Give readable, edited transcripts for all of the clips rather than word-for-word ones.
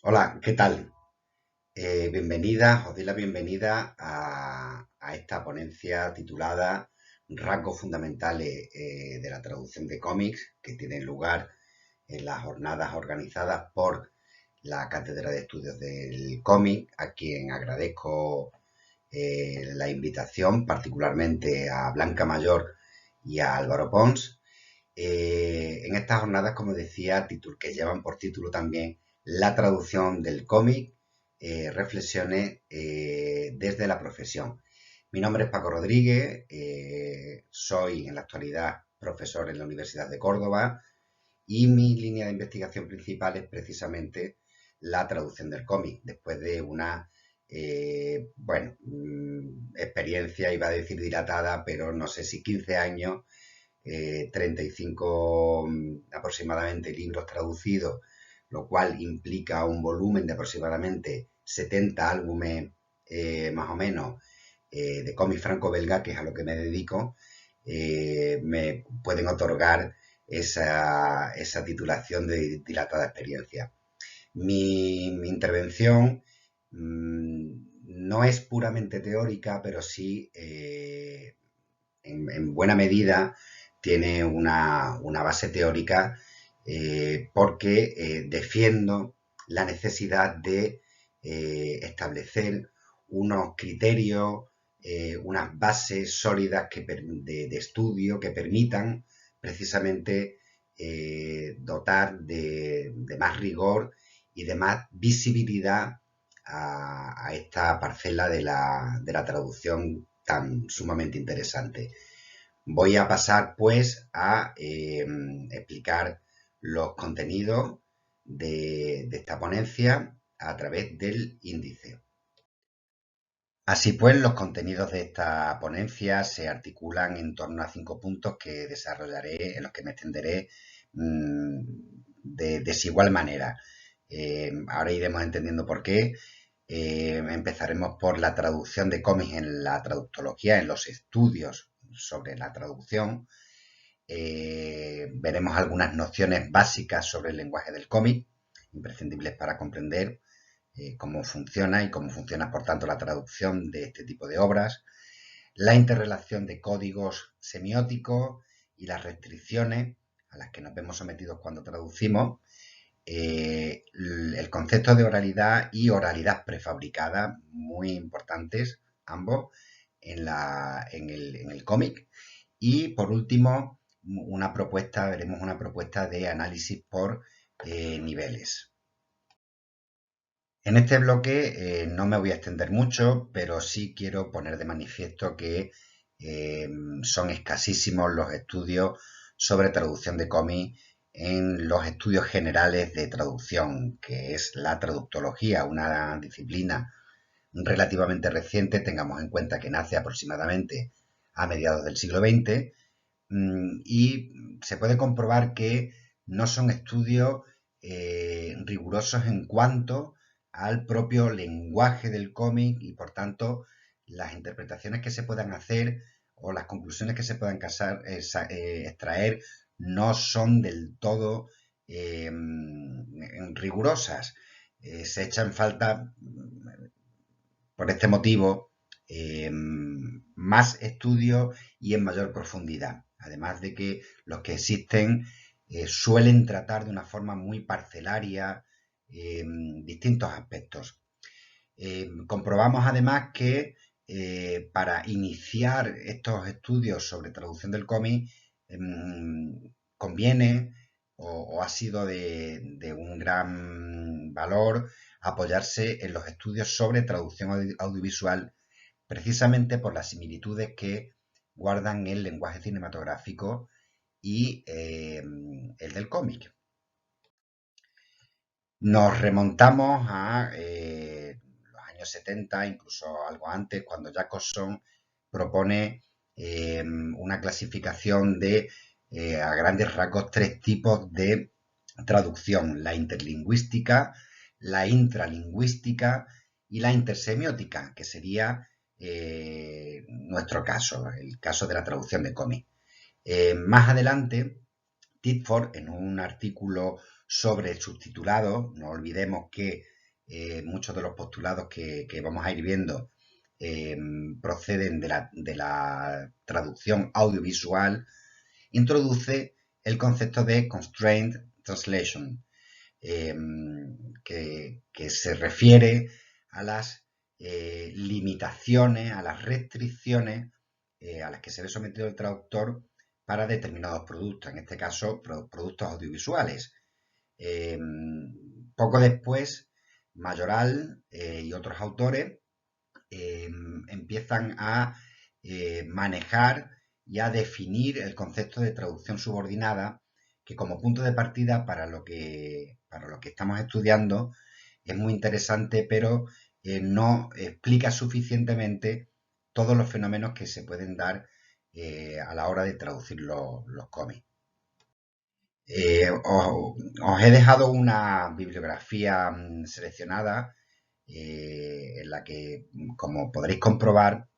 Hola, ¿qué tal? Bienvenida, os doy la bienvenida a esta ponencia titulada Rasgos fundamentales de la traducción de cómics, que tiene lugar en las jornadas organizadas por la Cátedra de Estudios del Cómic, a quien agradezco la invitación, particularmente a Blanca Mayor y a Álvaro Pons. En estas jornadas, como decía, que llevan por título también la traducción del cómic, reflexiones desde la profesión. Mi nombre es Paco Rodríguez, soy en la actualidad profesor en la Universidad de Córdoba y mi línea de investigación principal es precisamente la traducción del cómic, después de una, experiencia, iba a decir dilatada, pero no sé si 15 años 35 aproximadamente libros traducidos, lo cual implica un volumen de aproximadamente 70 álbumes más o menos de cómic franco-belga, que es a lo que me dedico, me pueden otorgar esa titulación de dilatada experiencia. Mi intervención no es puramente teórica, pero sí en buena medida tiene una base teórica porque defiendo la necesidad de establecer unos criterios, unas bases sólidas de estudio que permitan precisamente dotar de más rigor y de más visibilidad a esta parcela de la traducción tan sumamente interesante. Voy a pasar pues a explicar los contenidos de esta ponencia a través del índice. Así pues, los contenidos de esta ponencia se articulan en torno a 5 puntos que desarrollaré, en los que me extenderé mmm, de desigual manera. Ahora iremos entendiendo por qué. Empezaremos por la traducción de cómics en la traductología, en los estudios sobre la traducción. Veremos algunas nociones básicas sobre el lenguaje del cómic, imprescindibles para comprender cómo funciona y cómo funciona, por tanto, la traducción de este tipo de obras, la interrelación de códigos semióticos y las restricciones a las que nos vemos sometidos cuando traducimos, el concepto de oralidad y oralidad prefabricada, muy importantes ambos en el cómic. Y por último, veremos una propuesta de análisis por niveles. En este bloque no me voy a extender mucho, pero sí quiero poner de manifiesto que eh, son escasísimos los estudios sobre traducción de cómics en los estudios generales de traducción, que es la traductología, una disciplina relativamente reciente. Tengamos en cuenta que nace aproximadamente a mediados del siglo XX y se puede comprobar que no son estudios rigurosos en cuanto al propio lenguaje del cómic y por tanto las interpretaciones que se puedan hacer o las conclusiones que se puedan extraer no son del todo rigurosas. Se echa en falta por este motivo más estudio y en mayor profundidad. Además de que los que existen suelen tratar de una forma muy parcelaria distintos aspectos. Comprobamos además que para iniciar estos estudios sobre traducción del cómic conviene o ha sido de un gran valor apoyarse en los estudios sobre traducción audiovisual precisamente por las similitudes que guardan el lenguaje cinematográfico y el del cómic. Nos remontamos a los años 70, incluso algo antes, cuando Jacobson propone una clasificación de, a grandes rasgos, 3 tipos de traducción: la interlingüística, la intralingüística y la intersemiótica, que sería nuestro caso, el caso de la traducción de cómic. Más adelante, Titford, en un artículo sobre subtitulados. No olvidemos que muchos de los postulados que vamos a ir viendo proceden de la traducción audiovisual. Introduce el concepto de Constraint Translation, que se refiere a las limitaciones, a las restricciones a las que se ve sometido el traductor para determinados productos, en este caso productos audiovisuales. Poco después, Mayoral y otros autores empiezan a manejar y a definir el concepto de traducción subordinada, que como punto de partida para lo que estamos estudiando es muy interesante, pero no explica suficientemente todos los fenómenos que se pueden dar a la hora de traducir los cómics. Os he dejado una bibliografía seleccionada en la que, como podréis comprobar,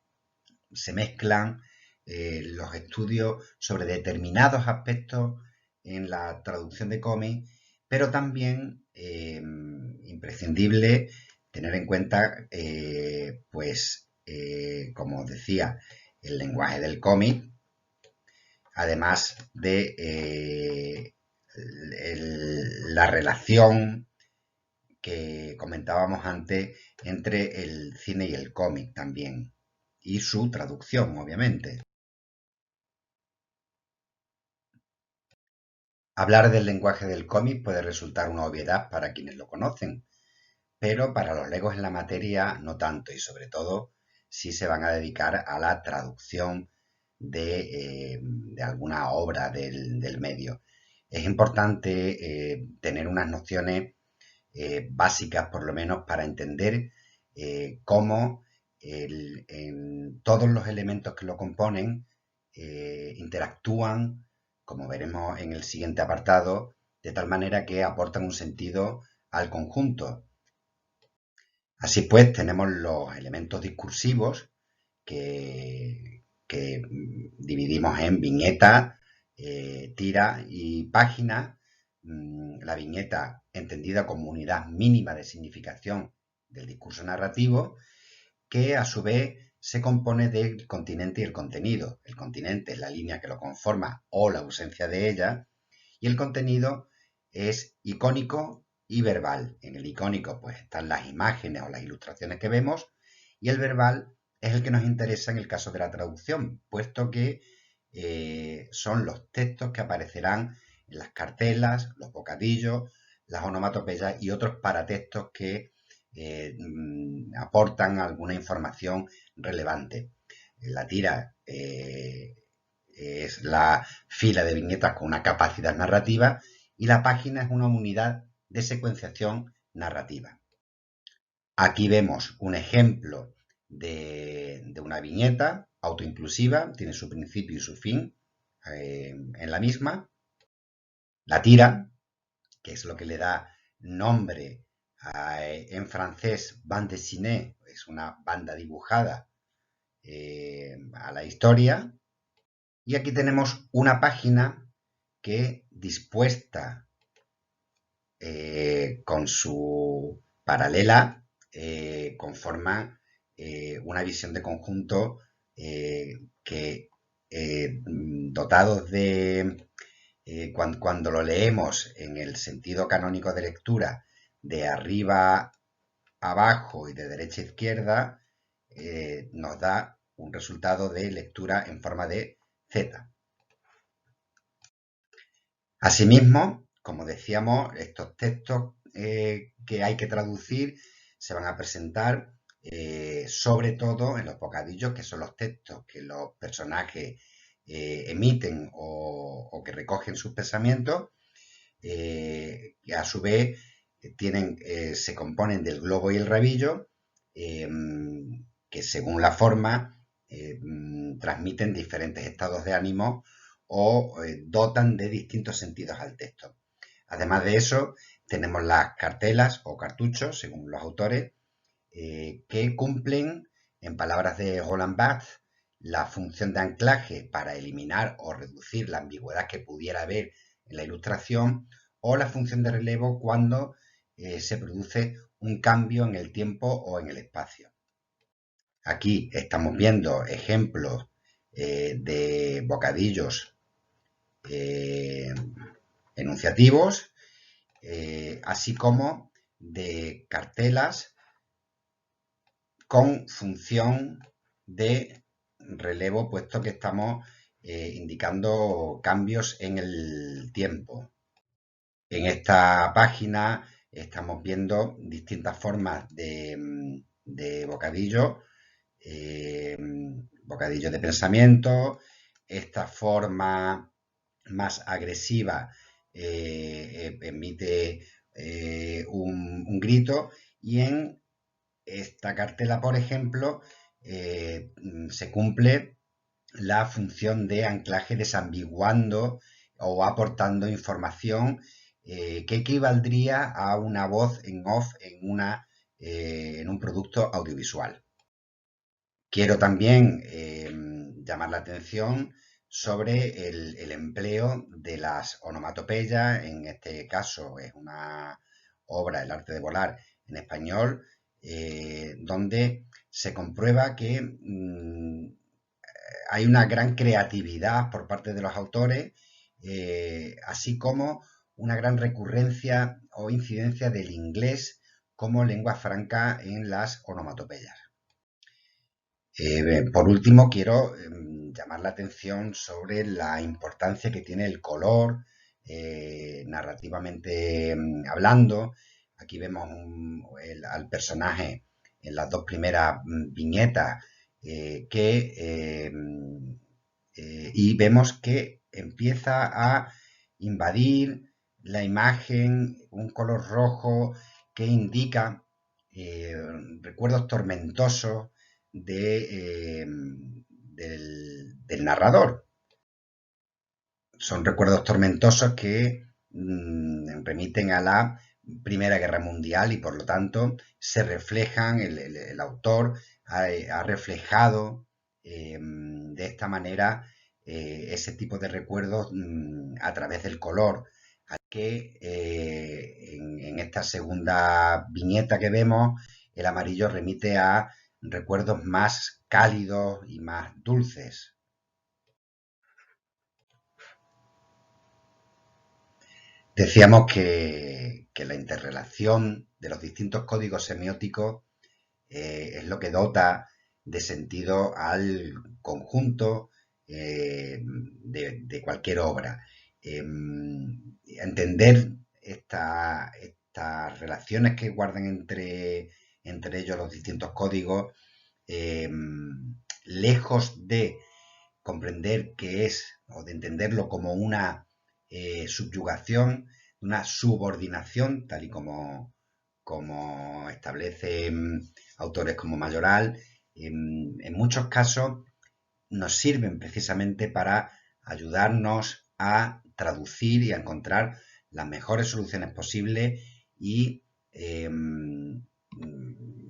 se mezclan los estudios sobre determinados aspectos en la traducción de cómics, pero también imprescindible tener en cuenta, como os decía, el lenguaje del cómic, además de la relación que comentábamos antes entre el cine y el cómic también, y su traducción, obviamente. Hablar del lenguaje del cómic puede resultar una obviedad para quienes lo conocen, pero para los legos en la materia no tanto, y sobre todo si se van a dedicar a la traducción de alguna obra del medio. Es importante tener unas nociones básicas, por lo menos, para entender cómo todos los elementos que lo componen interactúan, como veremos en el siguiente apartado, de tal manera que aportan un sentido al conjunto. Así pues, tenemos los elementos discursivos que dividimos en viñeta, tira y página. La viñeta entendida como unidad mínima de significación del discurso narrativo, que a su vez se compone del continente y el contenido. El continente es la línea que lo conforma o la ausencia de ella, y el contenido es icónico y verbal. En el icónico pues están las imágenes o las ilustraciones que vemos, y el verbal es el que nos interesa en el caso de la traducción, puesto que son los textos que aparecerán en las cartelas, los bocadillos, las onomatopeyas y otros paratextos que aportan alguna información relevante. La tira es la fila de viñetas con una capacidad narrativa, y la página es una unidad de secuenciación narrativa. Aquí vemos un ejemplo de una viñeta autoinclusiva, tiene su principio y su fin en la misma. La tira, que es lo que le da nombre en francés bande dessinée, es una banda dibujada a la historia. Y aquí tenemos una página que, dispuesta con su paralela, conforma una visión de conjunto que, dotados de, cuando lo leemos en el sentido canónico de lectura, de arriba a abajo y de derecha a izquierda, nos da un resultado de lectura en forma de Z. Asimismo, como decíamos, estos textos que hay que traducir se van a presentar sobre todo en los bocadillos, que son los textos que los personajes emiten o que recogen sus pensamientos, que a su vez se componen del globo y el rabillo, que según la forma transmiten diferentes estados de ánimo o dotan de distintos sentidos al texto. Además de eso, tenemos las cartelas o cartuchos, según los autores, que cumplen, en palabras de Roland Barthes, la función de anclaje para eliminar o reducir la ambigüedad que pudiera haber en la ilustración, o la función de relevo cuando se produce un cambio en el tiempo o en el espacio. Aquí estamos viendo ejemplos de bocadillos enunciativos, así como de cartelas con función de relevo, puesto que estamos indicando cambios en el tiempo. En esta página estamos viendo distintas formas de bocadillo, bocadillo de pensamiento, esta forma más agresiva emite un grito, y en esta cartela, por ejemplo, se cumple la función de anclaje desambiguando o aportando información que equivaldría a una voz en off en un producto audiovisual. Quiero también llamar la atención sobre el empleo de las onomatopeyas. En este caso es una obra, El arte de volar, en español, donde se comprueba que hay una gran creatividad por parte de los autores, así como una gran recurrencia o incidencia del inglés como lengua franca en las onomatopeyas. Por último, quiero llamar la atención sobre la importancia que tiene el color narrativamente hablando. Aquí vemos al personaje en las dos primeras viñetas y vemos que empieza a invadir la imagen un color rojo que indica recuerdos tormentosos del narrador. Son recuerdos tormentosos que remiten a la Primera Guerra Mundial, y por lo tanto se reflejan, el autor ha reflejado de esta manera ese tipo de recuerdos a través del color, que en esta segunda viñeta que vemos, el amarillo remite a recuerdos más cálidos y más dulces. Decíamos que la interrelación de los distintos códigos semióticos es lo que dota de sentido al conjunto de cualquier obra. Entender estas relaciones que guardan entre ellos los distintos códigos, lejos de comprender qué es o de entenderlo como una subyugación, una subordinación, tal y como establecen autores como Mayoral, en muchos casos nos sirven precisamente para ayudarnos a traducir y a encontrar las mejores soluciones posibles, y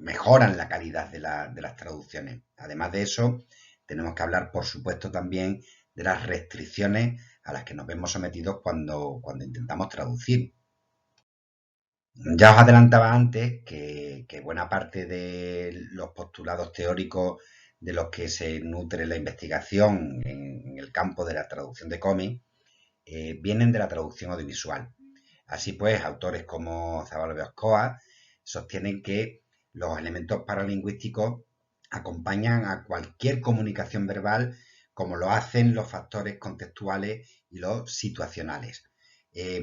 mejoran la calidad de las traducciones. Además de eso, tenemos que hablar, por supuesto, también de las restricciones a las que nos vemos sometidos cuando intentamos traducir. Ya os adelantaba antes que buena parte de los postulados teóricos de los que se nutre la investigación en el campo de la traducción de cómics vienen de la traducción audiovisual. Así pues, autores como Zabala de Oscoa sostienen que los elementos paralingüísticos acompañan a cualquier comunicación verbal, como lo hacen los factores contextuales y los situacionales.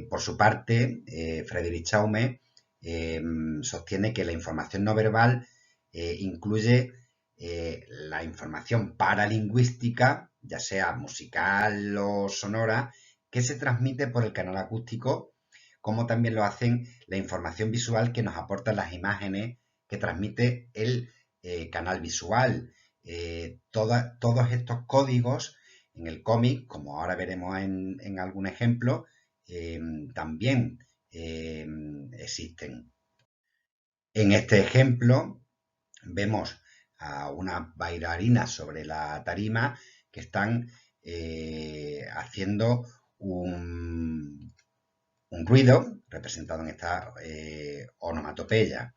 Por su parte, Frédéric Chaume sostiene que la información no verbal incluye la información paralingüística, ya sea musical o sonora, que se transmite por el canal acústico, como también lo hacen la información visual que nos aportan las imágenes que transmite el canal visual. Todos estos códigos en el cómic, como ahora veremos en algún ejemplo, también existen. En este ejemplo vemos a unas bailarinas sobre la tarima que están haciendo un ruido representado en esta onomatopeya.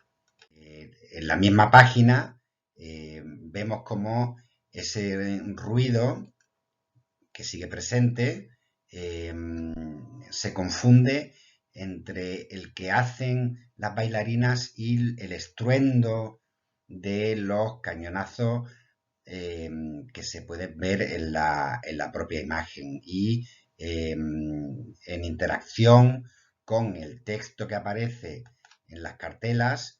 En la misma página vemos como ese ruido que sigue presente se confunde entre el que hacen las bailarinas y el estruendo de los cañonazos que se pueden ver en la propia imagen y en interacción con el texto que aparece en las cartelas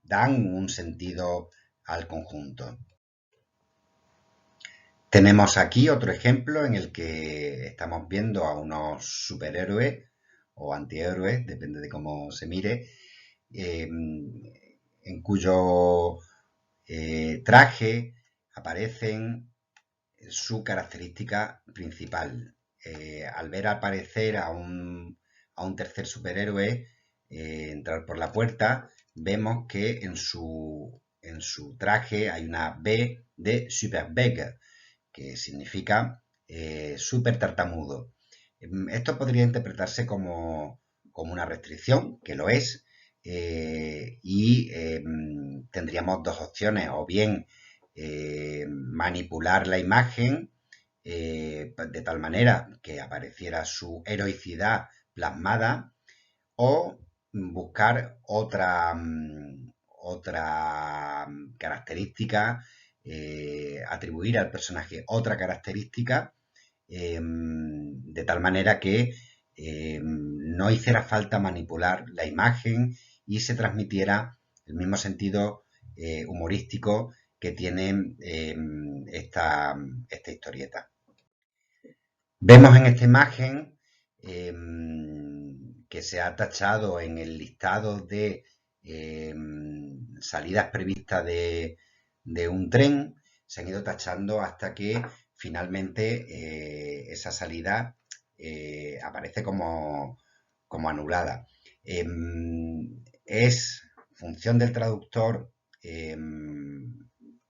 dan un sentido al conjunto. Tenemos aquí otro ejemplo en el que estamos viendo a unos superhéroes o antihéroes, depende de cómo se mire, en cuyo traje aparecen su característica principal. Al ver aparecer a un tercer superhéroe entrar por la puerta, vemos que en su traje hay una B de Superbeg, que significa súper tartamudo. Esto podría interpretarse como una restricción, que lo es, y tendríamos dos opciones, o bien manipular la imagen de tal manera que apareciera su heroicidad plasmada, o buscar otra característica, atribuir al personaje otra característica, de tal manera que no hiciera falta manipular la imagen y se transmitiera el mismo sentido humorístico que tiene esta historieta. Vemos en esta imagen que se ha tachado en el listado de salidas previstas de un tren, se han ido tachando hasta que finalmente esa salida aparece como anulada. Es función del traductor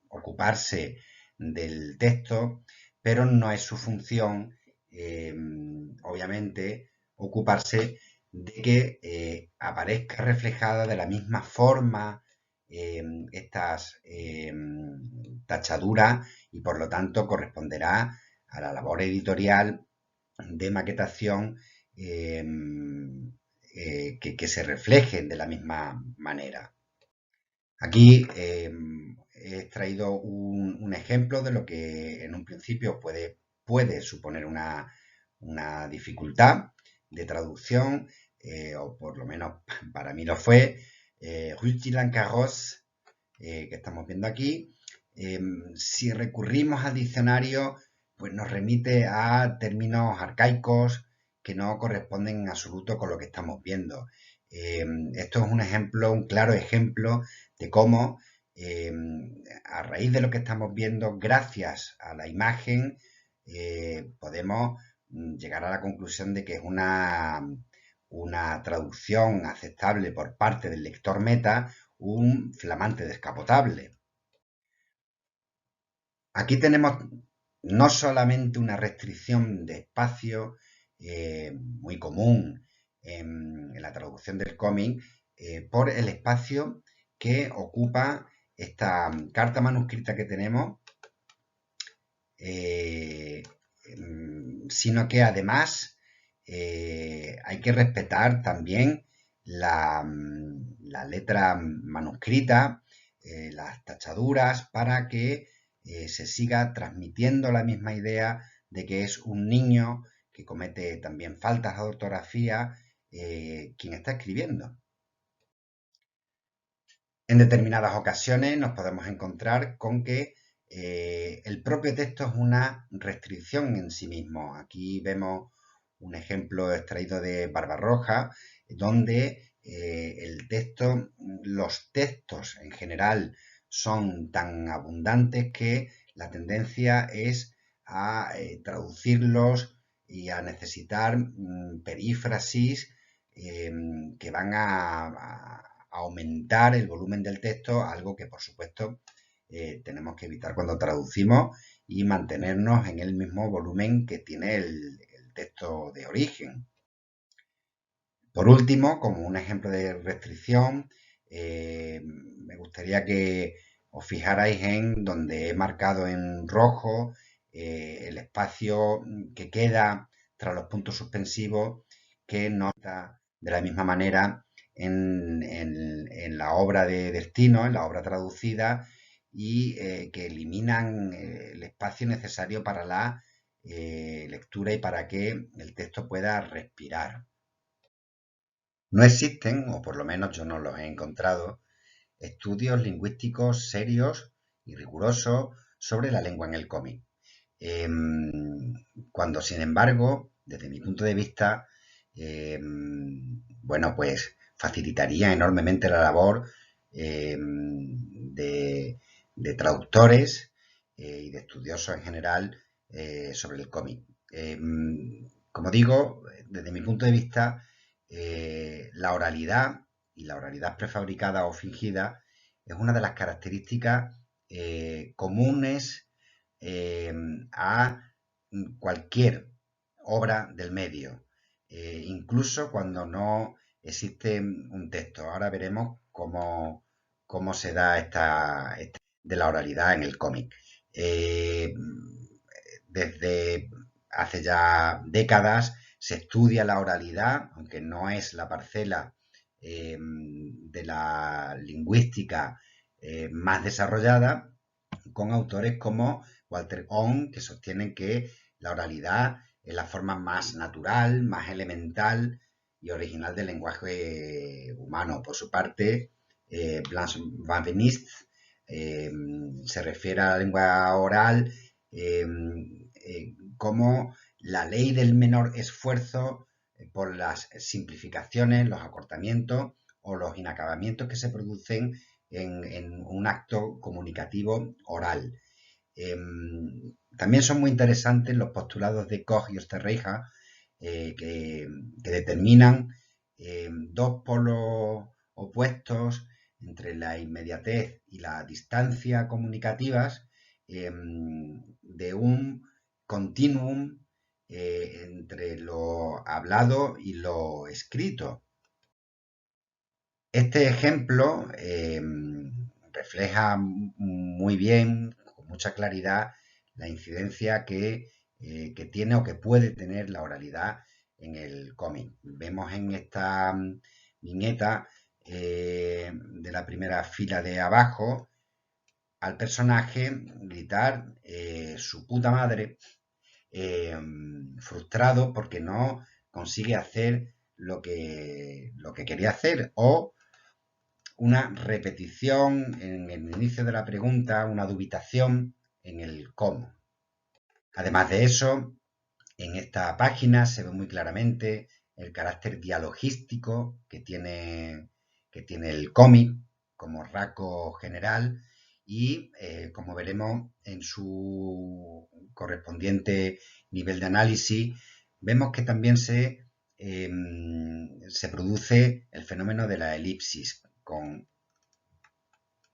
ocuparse del texto, pero no es su función, obviamente, ocuparse de que aparezca reflejada de la misma forma estas tachaduras, y por lo tanto corresponderá a la labor editorial de maquetación que se reflejen de la misma manera. Aquí he extraído un ejemplo de lo que en un principio puede suponer una dificultad de traducción, o por lo menos para mí lo fue. Roland Garros, que estamos viendo aquí, si recurrimos al diccionario, pues nos remite a términos arcaicos que no corresponden en absoluto con lo que estamos viendo. Esto es un ejemplo, un claro ejemplo de cómo a raíz de lo que estamos viendo, gracias a la imagen, podemos llegar a la conclusión de que es una traducción aceptable por parte del lector meta, un flamante descapotable. Aquí tenemos no solamente una restricción de espacio muy común en la traducción del cómic, por el espacio que ocupa esta carta manuscrita que tenemos, sino que además hay que respetar también la letra manuscrita, las tachaduras, para que se siga transmitiendo la misma idea de que es un niño que comete también faltas de ortografía quien está escribiendo. En determinadas ocasiones nos podemos encontrar con que el propio texto es una restricción en sí mismo. Aquí vemos un ejemplo extraído de Barbarroja, donde los textos en general son tan abundantes que la tendencia es a traducirlos y a necesitar perífrasis que van a aumentar el volumen del texto, algo que por supuesto tenemos que evitar cuando traducimos, y mantenernos en el mismo volumen que tiene el texto de origen. Por último, como un ejemplo de restricción, me gustaría que os fijarais en donde he marcado en rojo el espacio que queda tras los puntos suspensivos, que no está de la misma manera en la obra de destino, en la obra traducida, y que eliminan el espacio necesario para la lectura y para que el texto pueda respirar. No existen, o por lo menos yo no los he encontrado, estudios lingüísticos serios y rigurosos sobre la lengua en el cómic. Cuando, sin embargo, desde mi punto de vista, bueno, pues facilitaría enormemente la labor de traductores y de estudiosos en general sobre el cómic. Como digo, desde mi punto de vista, la oralidad y la oralidad prefabricada o fingida es una de las características comunes a cualquier obra del medio, incluso cuando no existe un texto. Ahora veremos cómo se da esta de la oralidad en el cómic. Desde hace ya décadas se estudia la oralidad, aunque no es la parcela de la lingüística más desarrollada, con autores como Walter Owen, que sostienen que la oralidad es la forma más natural, más elemental y original del lenguaje humano. Por su parte, Blanche Van Benist se refiere a la lengua oral como la ley del menor esfuerzo por las simplificaciones, los acortamientos o los inacabamientos que se producen en un acto comunicativo oral. También son muy interesantes los postulados de Koch y Oesterreicher que determinan dos polos opuestos entre la inmediatez y la distancia comunicativas de un continuum entre lo hablado y lo escrito. Este ejemplo refleja muy bien, con mucha claridad, la incidencia que tiene o que puede tener la oralidad en el cómic. Vemos en esta viñeta de la primera fila de abajo al personaje gritar su puta madre, frustrado porque no consigue hacer lo que quería hacer, o una repetición en el inicio de la pregunta, una dubitación en el cómo. Además de eso, en esta página se ve muy claramente el carácter dialogístico que tiene el cómic como rasgo general y, como veremos en su correspondiente nivel de análisis, vemos que también se produce el fenómeno de la elipsis con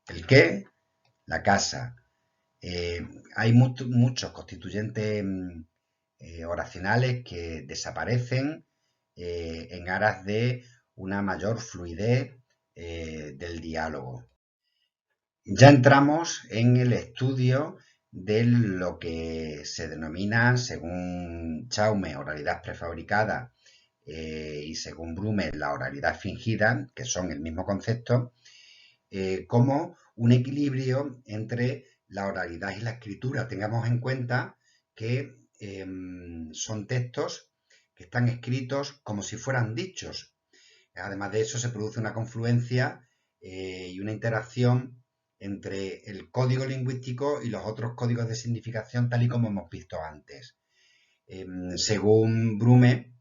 el qué, la casa. Hay muchos constituyentes oracionales que desaparecen en aras de una mayor fluidez del diálogo. Ya entramos en el estudio de lo que se denomina, según Chaume, oralidad prefabricada y según Brume, la oralidad fingida, que son el mismo concepto, como un equilibrio entre la oralidad y la escritura. Tengamos en cuenta que son textos que están escritos como si fueran dichos. Además de eso, se produce una confluencia y una interacción entre el código lingüístico y los otros códigos de significación, tal y como hemos visto antes. Según Brume,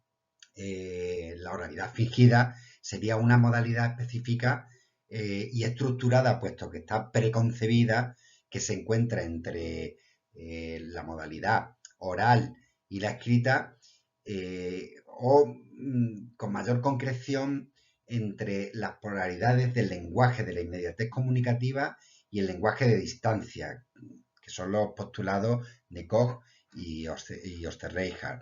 la oralidad fingida sería una modalidad específica y estructurada, puesto que está preconcebida, que se encuentra entre la modalidad oral y la escrita, o con mayor concreción entre las polaridades del lenguaje de la inmediatez comunicativa y el lenguaje de distancia, que son los postulados de Koch y Oesterreicher.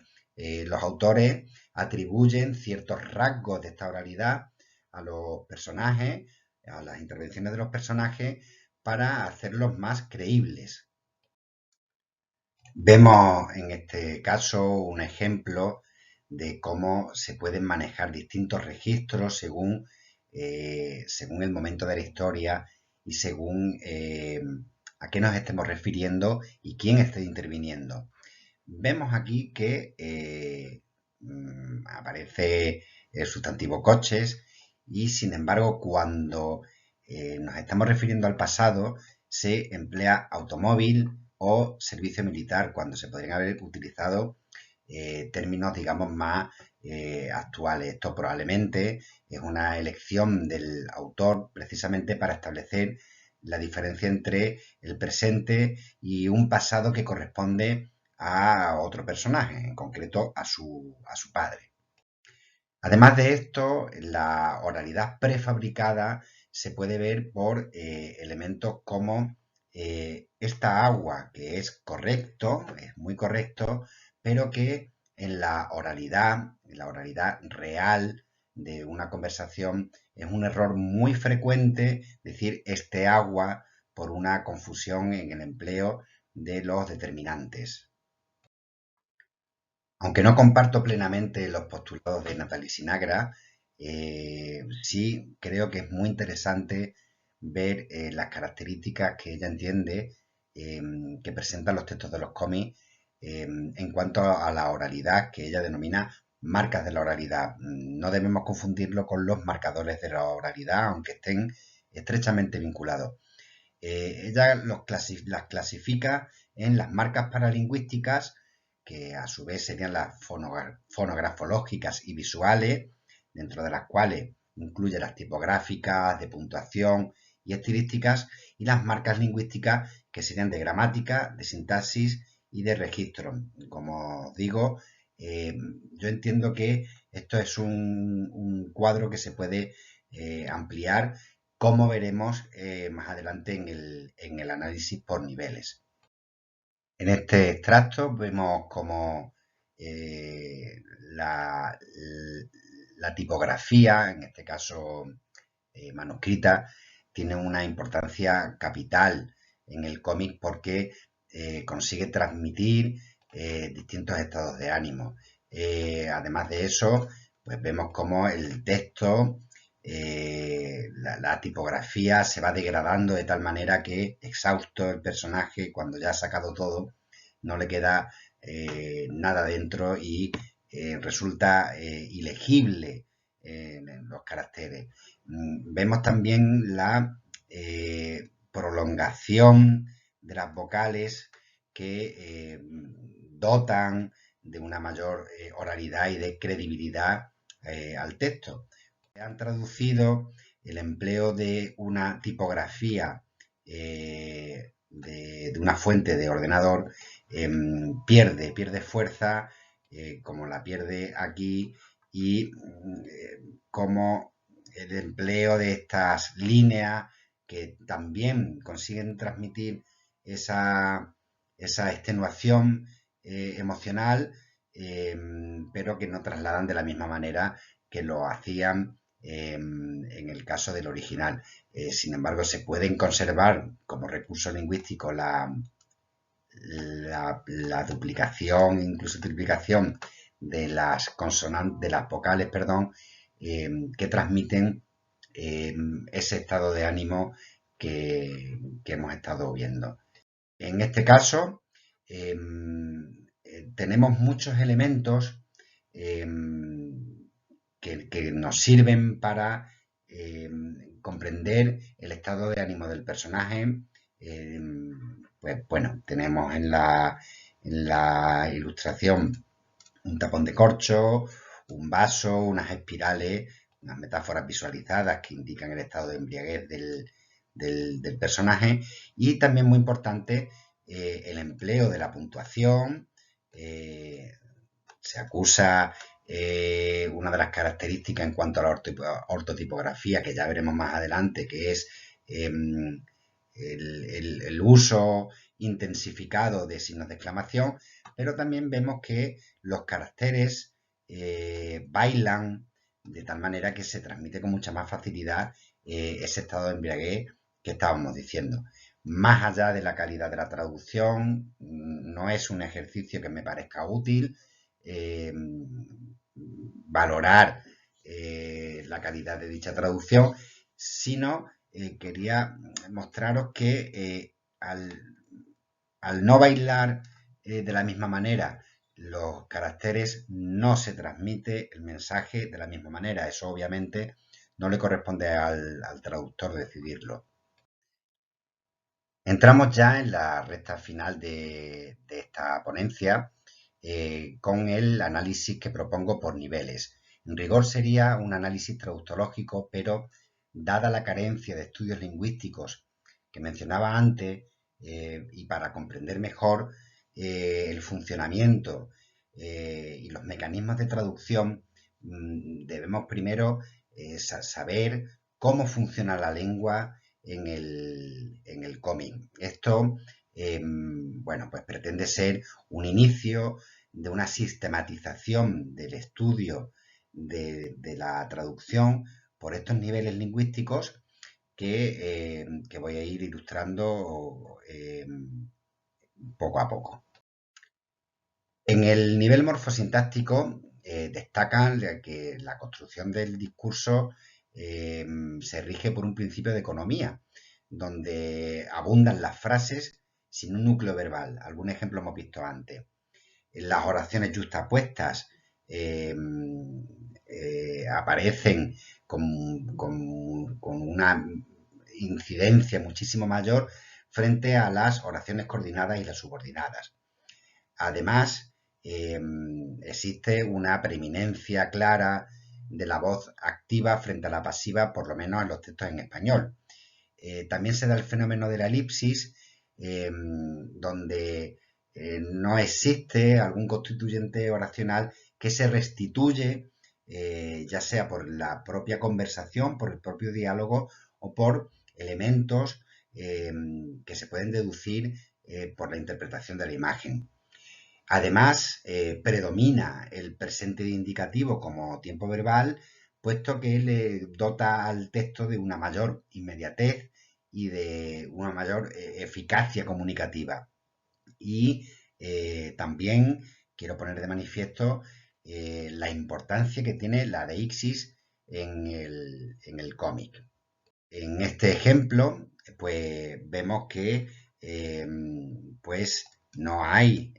Los autores atribuyen ciertos rasgos de esta oralidad a los personajes, a las intervenciones de los personajes, para hacerlos más creíbles. Vemos en este caso un ejemplo de cómo se pueden manejar distintos registros según el momento de la historia y según a qué nos estemos refiriendo y quién esté interviniendo. Vemos aquí que aparece el sustantivo coches y, sin embargo, cuando nos estamos refiriendo al pasado, se emplea automóvil o servicio militar, cuando se podrían haber utilizado términos, digamos, más actuales. Esto probablemente es una elección del autor precisamente para establecer la diferencia entre el presente y un pasado que corresponde a otro personaje, en concreto a su padre. Además de esto, la oralidad prefabricada se puede ver por elementos como esta agua, que es correcto, es muy correcto, pero que en la oralidad real de una conversación, es un error muy frecuente decir este agua por una confusión en el empleo de los determinantes. Aunque no comparto plenamente los postulados de Nathalie Sinagra, sí creo que es muy interesante ver las características que ella entiende que presentan los textos de los cómics en cuanto a la oralidad, que ella denomina marcas de la oralidad. No debemos confundirlo con los marcadores de la oralidad, aunque estén estrechamente vinculados. Ella las clasifica en las marcas paralingüísticas, que a su vez serían las fonografológicas y visuales, dentro de las cuales incluye las tipográficas, de puntuación y estilísticas, y las marcas lingüísticas, que serían de gramática, de sintaxis y de registro. Como digo, yo entiendo que esto es un cuadro que se puede ampliar, como veremos más adelante en el análisis por niveles. En este extracto vemos cómo la tipografía, en este caso manuscrita, tiene una importancia capital en el cómic porque consigue transmitir distintos estados de ánimo. Además de eso, pues vemos cómo el texto, la tipografía se va degradando de tal manera que, exhausto el personaje, cuando ya ha sacado todo, no le queda nada dentro y resulta ilegible los caracteres. Vemos también la prolongación de las vocales que dotan de una mayor oralidad y de credibilidad al texto. Han traducido el empleo de una tipografía de una fuente de ordenador, pierde fuerza, como la pierde aquí, y como el empleo de estas líneas que también consiguen transmitir esa extenuación emocional, pero que no trasladan de la misma manera que lo hacían en el caso del original. Sin embargo, se pueden conservar como recurso lingüístico la duplicación, incluso triplicación de las consonantes, de las vocales, perdón, que transmiten ese estado de ánimo que hemos estado viendo. En este caso, tenemos muchos elementos que nos sirven para comprender el estado de ánimo del personaje. Pues bueno, tenemos en la ilustración un tapón de corcho, un vaso, unas espirales, unas metáforas visualizadas que indican el estado de embriaguez del personaje, y también muy importante el empleo de la puntuación. Se acusa una de las características en cuanto a la ortotipografía, que ya veremos más adelante, que es el uso intensificado de signos de exclamación, pero también vemos que los caracteres bailan de tal manera que se transmite con mucha más facilidad ese estado de embriaguez que estábamos diciendo. Más allá de la calidad de la traducción, no es un ejercicio que me parezca útil valorar la calidad de dicha traducción, sino quería mostraros que al no bailar de la misma manera los caracteres, no se transmite el mensaje de la misma manera. Eso obviamente no le corresponde al traductor decidirlo. Entramos ya en la recta final de esta ponencia con el análisis que propongo por niveles. En rigor sería un análisis traductológico, pero dada la carencia de estudios lingüísticos que mencionaba antes, y para comprender mejor el funcionamiento y los mecanismos de traducción, debemos primero saber cómo funciona la lengua en el cómic. Esto, bueno, pues pretende ser un inicio de una sistematización del estudio de la traducción por estos niveles lingüísticos que voy a ir ilustrando poco a poco. En el nivel morfosintáctico destacan que la construcción del discurso se rige por un principio de economía, donde abundan las frases sin un núcleo verbal. Algún ejemplo hemos visto antes. Las oraciones yuxtapuestas aparecen con una incidencia muchísimo mayor frente a las oraciones coordinadas y las subordinadas. Además, existe una preeminencia clara de la voz activa frente a la pasiva, por lo menos en los textos en español. También se da el fenómeno de la elipsis, donde no existe algún constituyente oracional que se restituye, ya sea por la propia conversación, por el propio diálogo o por elementos que se pueden deducir por la interpretación de la imagen. Además, predomina el presente de indicativo como tiempo verbal, puesto que le dota al texto de una mayor inmediatez y de una mayor eficacia comunicativa. Y también quiero poner de manifiesto la importancia que tiene la deixis en el cómic. En este ejemplo, pues vemos que pues no hay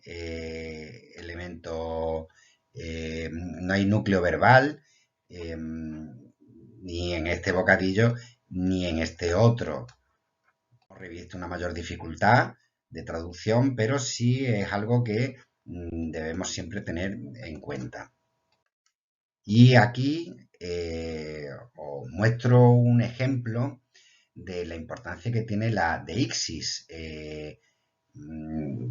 elemento, no hay núcleo verbal, ni en este bocadillo ni en este otro. Hemos revisto una mayor dificultad de traducción, pero sí es algo que debemos siempre tener en cuenta. Y aquí os muestro un ejemplo de la importancia que tiene la deixis.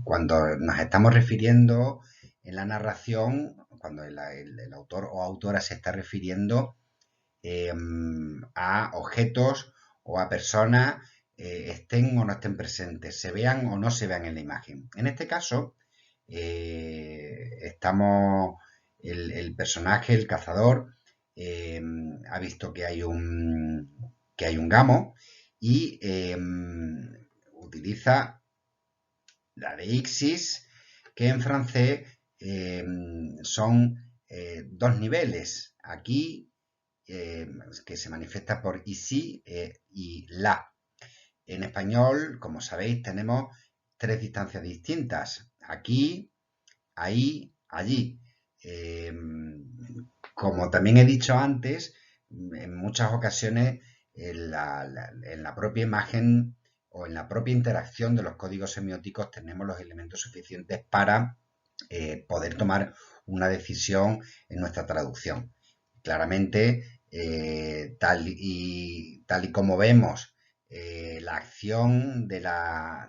Cuando nos estamos refiriendo en la narración, cuando el autor o autora se está refiriendo a objetos o a personas, estén o no estén presentes, se vean o no se vean en la imagen. En este caso, el personaje, el cazador, ha visto que hay un gamo y utiliza la deixis, que en francés son dos niveles. Aquí, que se manifiesta por ici y la. En español, como sabéis, tenemos tres distancias distintas. Aquí, ahí, allí. Como también he dicho antes, en muchas ocasiones en la propia imagen o en la propia interacción de los códigos semióticos tenemos los elementos suficientes para poder tomar una decisión en nuestra traducción. Claramente, tal y como vemos la acción de la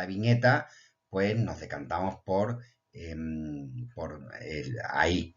viñeta, pues nos decantamos por ahí.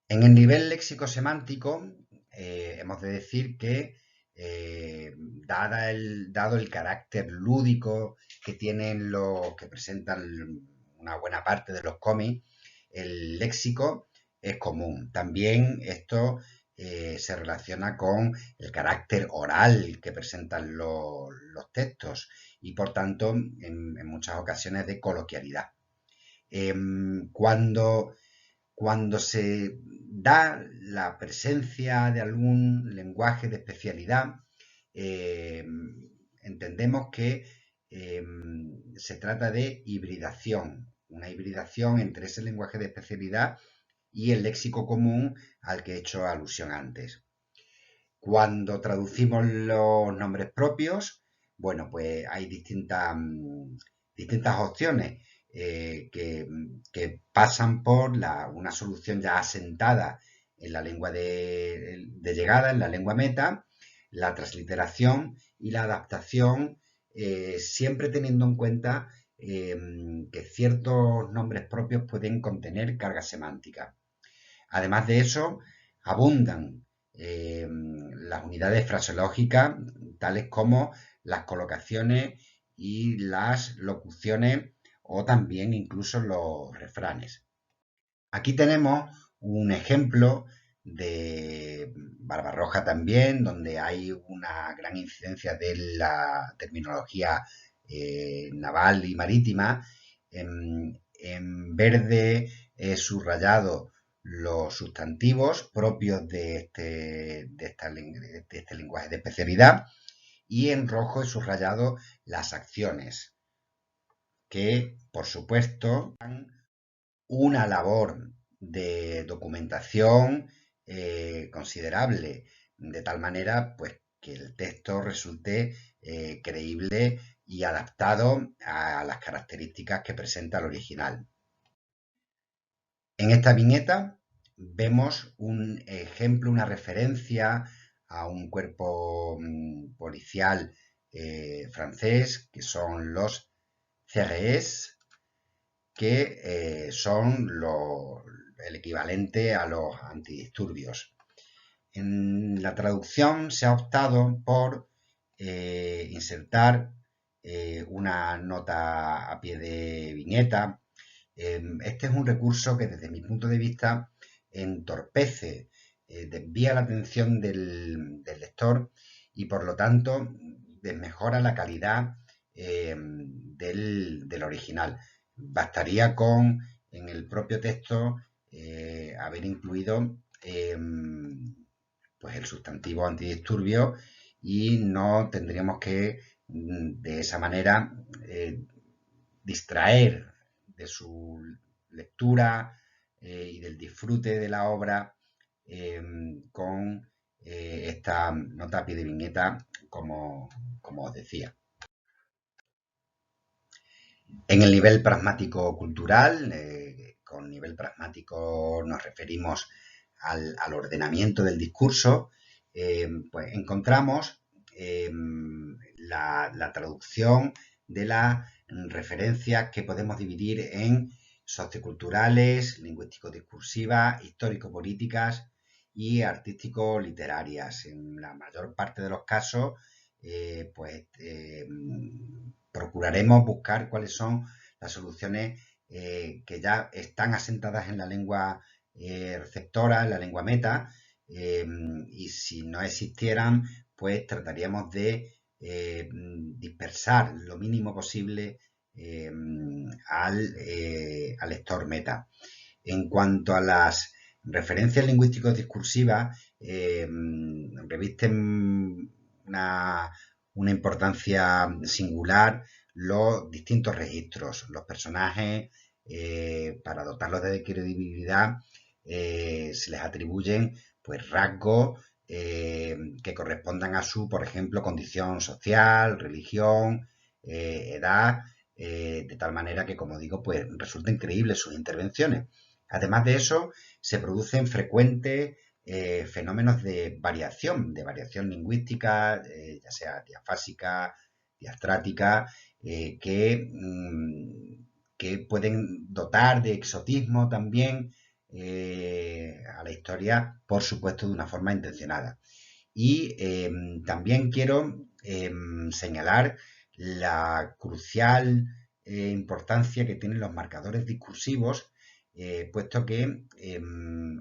En el nivel léxico-semántico, hemos de decir que dado el carácter lúdico que tienen los que presentan una buena parte de los cómics, el léxico es común. También esto se relaciona con el carácter oral que presentan los textos y, por tanto, en muchas ocasiones de coloquialidad. Cuando se da la presencia de algún lenguaje de especialidad, eh, entendemos que se trata de hibridación, una hibridación entre ese lenguaje de especialidad y el léxico común al que he hecho alusión antes. Cuando traducimos los nombres propios, bueno, pues hay distintas opciones que pasan por una solución ya asentada en la lengua de llegada, en la lengua meta, la transliteración y la adaptación, siempre teniendo en cuenta que ciertos nombres propios pueden contener carga semántica. Además de eso, abundan las unidades fraseológicas, tales como las colocaciones y las locuciones, o también incluso los refranes. Aquí tenemos un ejemplo de Barbarroja también, donde hay una gran incidencia de la terminología naval y marítima. En verde subrayado los sustantivos propios de este lenguaje de especialidad, y en rojo he subrayado las acciones que, por supuesto, dan una labor de documentación considerable, de tal manera pues, que el texto resulte creíble y adaptado a las características que presenta el original. En esta viñeta vemos un ejemplo, una referencia a un cuerpo policial francés, que son los CRS, que son el equivalente a los antidisturbios. En la traducción se ha optado por insertar una nota a pie de viñeta. Este es un recurso que, desde mi punto de vista, entorpece, desvía la atención del lector y, por lo tanto, desmejora la calidad del original. Bastaría con, en el propio texto, haber incluido pues el sustantivo antidisturbio, y no tendríamos que, de esa manera, distraer de su lectura y del disfrute de la obra con esta nota a pie de viñeta, como os decía. En el nivel pragmático cultural, con nivel pragmático nos referimos al ordenamiento del discurso, pues encontramos la traducción de las referencias que podemos dividir en socioculturales, lingüístico-discursivas, histórico-políticas y artístico-literarias. En la mayor parte de los casos, procuraremos buscar cuáles son las soluciones que ya están asentadas en la lengua receptora, en la lengua meta, y si no existieran, pues trataríamos de dispersar lo mínimo posible al lector meta. En cuanto a las referencias lingüísticos discursivas, revisten una importancia singular los distintos registros. Los personajes, para dotarlos de credibilidad, se les atribuyen pues rasgos que correspondan a su, por ejemplo, condición social, religión, edad, de tal manera que, como digo, pues resulten creíbles sus intervenciones. Además de eso, se producen frecuentes fenómenos de variación lingüística, ya sea diafásica, diastrática, que pueden dotar de exotismo también a la historia, por supuesto, de una forma intencionada. Y también quiero señalar la crucial importancia que tienen los marcadores discursivos, puesto que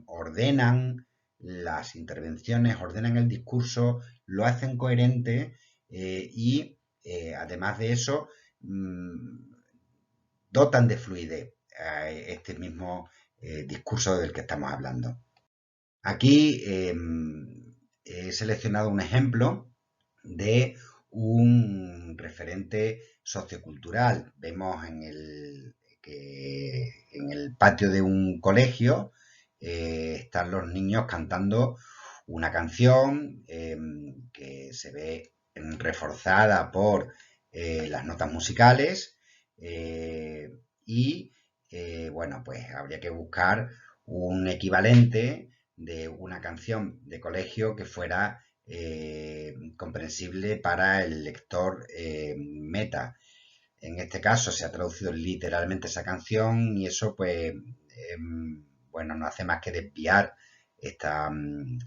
ordenan las intervenciones, ordenan el discurso, lo hacen coherente y además de eso dotan de fluidez a este mismo discurso del que estamos hablando. Aquí he seleccionado un ejemplo de un referente sociocultural. Vemos que en el patio de un colegio están los niños cantando una canción que se ve reforzada por las notas musicales y bueno, pues habría que buscar un equivalente de una canción de colegio que fuera comprensible para el lector meta. En este caso se ha traducido literalmente esa canción y eso pues bueno, no hace más que desviar esta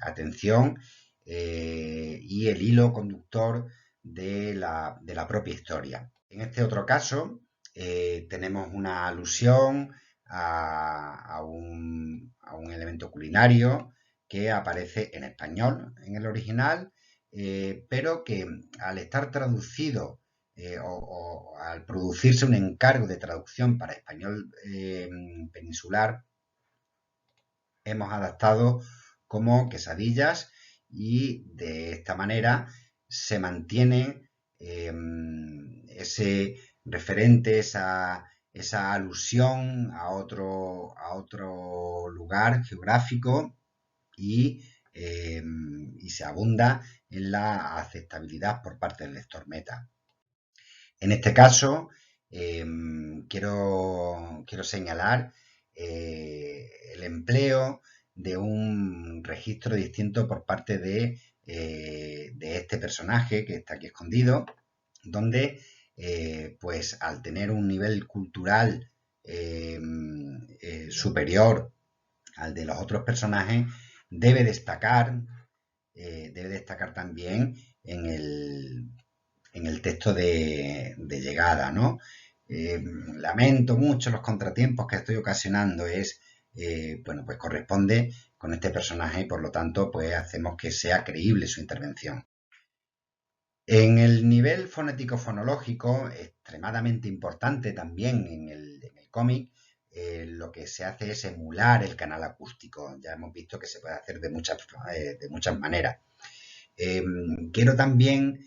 atención y el hilo conductor de la propia historia. En este otro caso tenemos una alusión a un elemento culinario que aparece en español en el original, pero que al estar traducido o al producirse un encargo de traducción para español peninsular, hemos adaptado como quesadillas y de esta manera se mantiene ese referente, esa alusión a otro lugar geográfico y, y se abunda en la aceptabilidad por parte del lector meta. En este caso, quiero señalar el empleo de un registro distinto por parte de este personaje que está aquí escondido, donde pues al tener un nivel cultural superior al de los otros personajes, debe destacar también en el texto de llegada, ¿no? Lamento mucho los contratiempos que estoy ocasionando, bueno, pues corresponde con este personaje y por lo tanto, pues hacemos que sea creíble su intervención. En el nivel fonético-fonológico, extremadamente importante también en el cómic, lo que se hace es emular el canal acústico. Ya hemos visto que se puede hacer de muchas maneras. Quiero también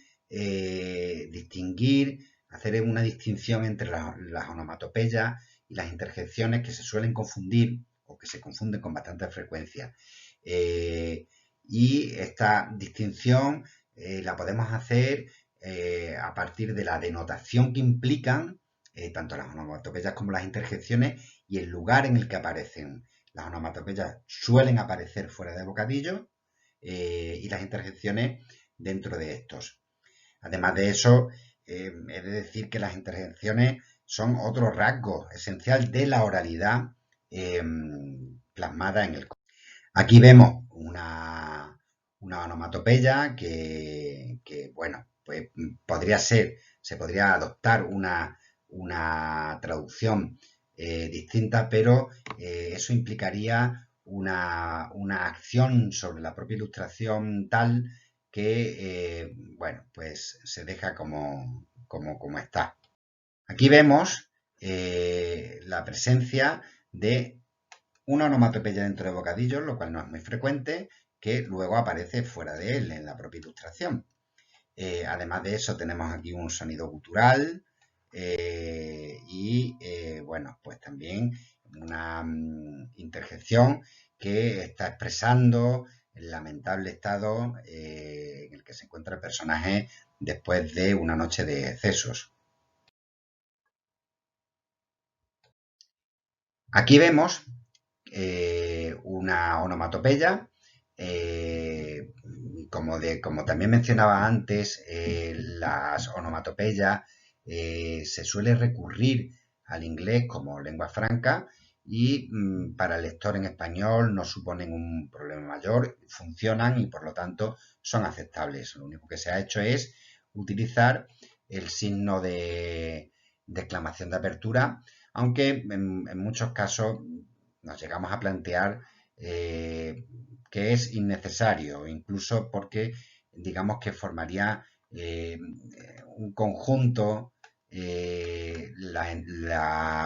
hacer una distinción entre las onomatopeyas y las interjecciones que se suelen confundir o que se confunden con bastante frecuencia. Y esta distinción la podemos hacer a partir de la denotación que implican tanto las onomatopeyas como las interjecciones y el lugar en el que aparecen. Las onomatopeyas suelen aparecer fuera de bocadillo y las interjecciones dentro de estos. Además de eso, he de decir que las interjecciones son otro rasgo esencial de la oralidad plasmada en el cómic. Aquí vemos una onomatopeya que, bueno, pues se podría adoptar una traducción distinta, pero eso implicaría una acción sobre la propia ilustración tal que, bueno, pues se deja como está. Aquí vemos la presencia de una onomatopeya dentro de bocadillos, lo cual no es muy frecuente, que luego aparece fuera de él, en la propia ilustración. Además de eso, tenemos aquí un sonido gutural y, bueno, pues también una interjección que está expresando el lamentable estado en el que se encuentra el personaje después de una noche de excesos. Aquí vemos una onomatopeya. Como también mencionaba antes, las onomatopeyas se suele recurrir al inglés como lengua franca y para el lector en español no suponen un problema mayor, funcionan y por lo tanto son aceptables. Lo único que se ha hecho es utilizar el signo de exclamación de apertura, aunque en muchos casos nos llegamos a plantear que es innecesario, incluso porque digamos que formaría un conjunto, la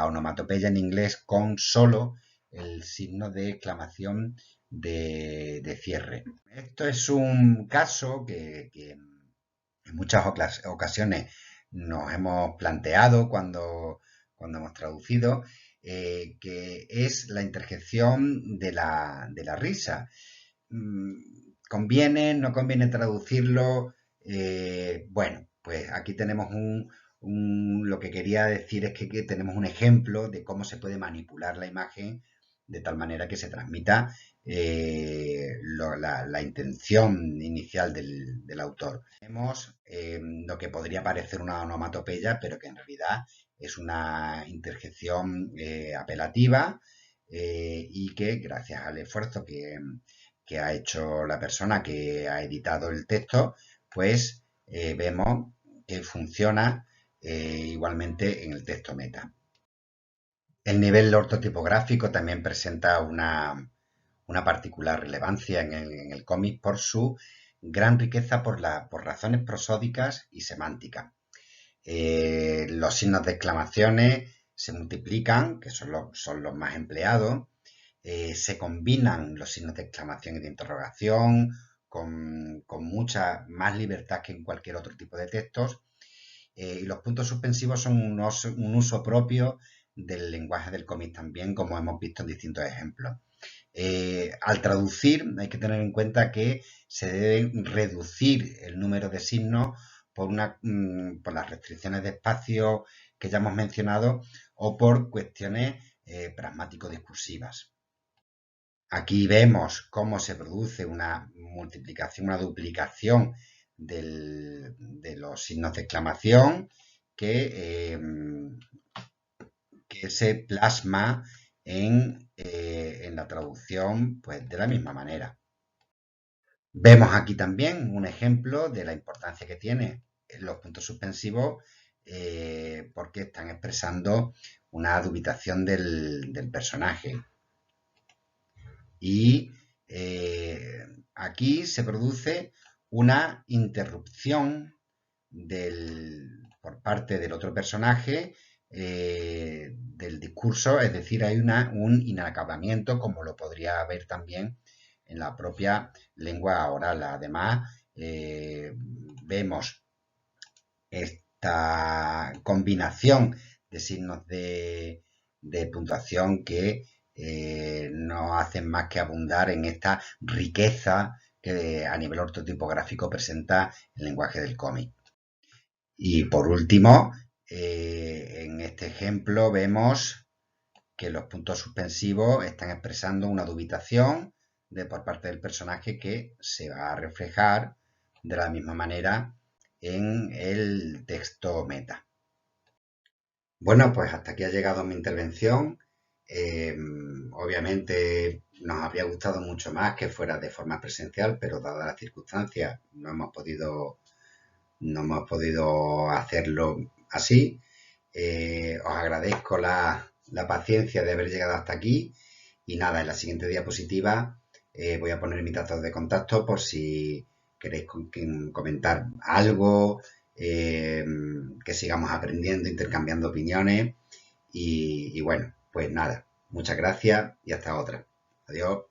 onomatopeya en inglés, con solo el signo de exclamación de cierre. Esto es un caso que en muchas ocasiones nos hemos planteado cuando hemos traducido, que es la interjección de la risa. ¿Conviene? ¿No conviene traducirlo? Bueno, pues aquí tenemos lo que quería decir es que tenemos un ejemplo de cómo se puede manipular la imagen de tal manera que se transmita la intención inicial del autor. Tenemos lo que podría parecer una onomatopeya, pero que en realidad es una interjección apelativa y que gracias al esfuerzo que ha hecho la persona que ha editado el texto, pues vemos que funciona igualmente en el texto meta. El nivel ortotipográfico también presenta una particular relevancia en el cómic por su gran riqueza por razones prosódicas y semánticas. Los signos de exclamaciones se multiplican, que son los más empleados. Se combinan los signos de exclamación y de interrogación con mucha más libertad que en cualquier otro tipo de textos. Y los puntos suspensivos son un uso propio del lenguaje del cómic también, como hemos visto en distintos ejemplos. Al traducir hay que tener en cuenta que se debe reducir el número de signos por las restricciones de espacio que ya hemos mencionado o por cuestiones pragmático-discursivas. Aquí vemos cómo se produce una multiplicación, una duplicación de los signos de exclamación que se plasma en la traducción, pues de la misma manera. Vemos aquí también un ejemplo de la importancia que tienen los puntos suspensivos porque están expresando una dubitación del personaje. Y aquí se produce una interrupción por parte del otro personaje del discurso, es decir, hay un inacabamiento, como lo podría haber también en la propia lengua oral. Además, vemos esta combinación de signos de puntuación que no hacen más que abundar en esta riqueza que a nivel ortotipográfico presenta el lenguaje del cómic. Y por último, en este ejemplo vemos que los puntos suspensivos están expresando una dubitación por parte del personaje que se va a reflejar de la misma manera en el texto meta. Bueno, pues hasta aquí ha llegado mi intervención. Obviamente nos habría gustado mucho más que fuera de forma presencial, pero dadas las circunstancias no hemos podido hacerlo así. Os agradezco la paciencia de haber llegado hasta aquí y nada, en la siguiente diapositiva voy a poner mis datos de contacto por si queréis comentar algo, que sigamos aprendiendo, intercambiando opiniones y bueno, pues nada, muchas gracias y hasta otra. Adiós.